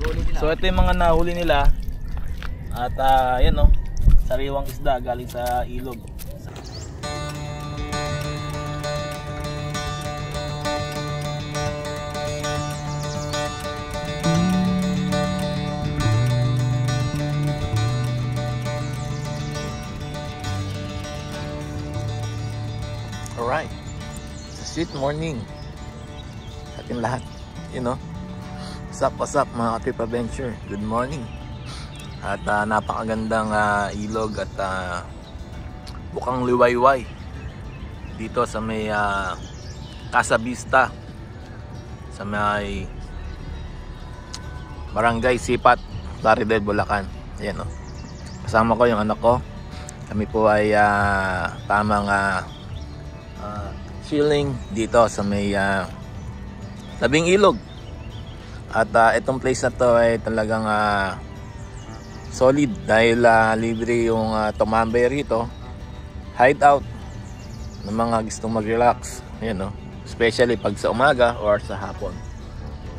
So ito yung mga nahuli nila. At yan no, sariwang isda galing sa ilog. Alright, sweet morning sa ating lahat, you know. What's up mga Trip Adventure, good morning. At napakagandang ilog at bukang liwayway dito sa may Casa Vista, sa may Barangay Sipat, Plaridel, Bulacan. Ayan, no? Kasama ko yung anak ko. Kami po ay tamang chilling dito sa may tabing ilog. At itong place na to ay talagang solid dahil libre yung tumambay rito. Hideout ng mga gustong mag-relax, you know, especially pag sa umaga or sa hapon.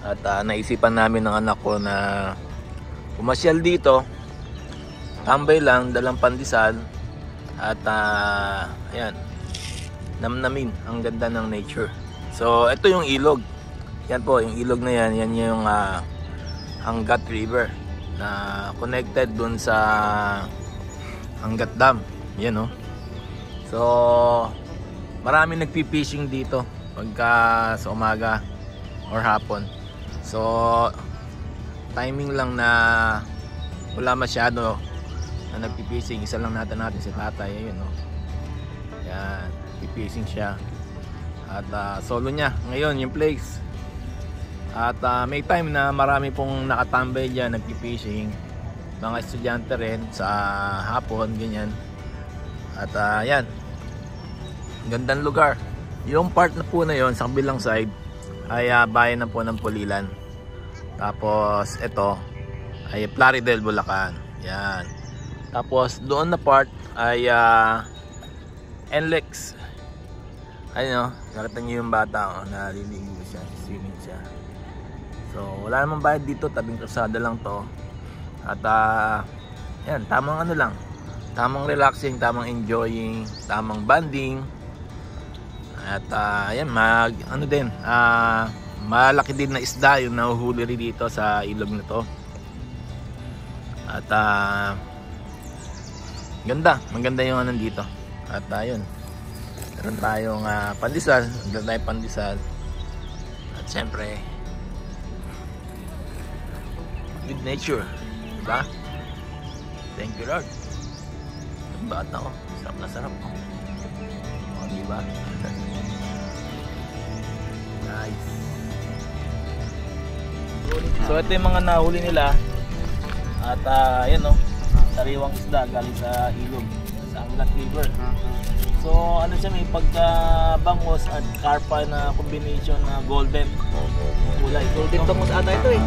At naisipan namin ng anak ko na pumasyal dito, tambay lang, dalang pandesal at ayan, namnamin ang ganda ng nature. So ito yung ilog. Yan po, yung ilog na yan, yan yung Angat River na connected dun sa Angat Dam. Yan, no? So marami nagpi-fishing dito pagka sa umaga or hapon. So timing lang na wala masyado na nagpi-fishing. Isa lang natin si tatay. Ayun, no? Yan, nagpi-fishing siya. At solo niya ngayon yung place. At may time na marami pong nakatambay dyan, nagpi-fishing, mga estudyante rin sa hapon, ganyan. At yan, gandang lugar. Yung part na po na yon sa kabilang side ay bayan na po ng Pulilan. Tapos ito ay Plaridel, Bulacan. Yan. Tapos doon na part ay NLEX. Ayun, nakita nyo yung bata, naliligo siya, swimming siya. So wala namang bayad dito, tabing kalsada lang to. At yan, tamang ano lang, tamang relaxing, tamang enjoying, tamang bonding. At yan, ano din, malaki din na isda yung nahuhuli rin dito sa ilog na to. At maganda yung ano dito. At yun, meron tayong pandesal, meron tayong pandesal. At syempre with nature, diba? Thank you Lord. Ba't na ako, sarap na sarap ko. O, diba? Nice. So ito yung mga nahuli nila. At yan no, sariwang isda galing sa ilog, sa Angat River. So ano siya, may pagka-bangos at karpa na combination na golden kulay. Golden bangus ata ito eh.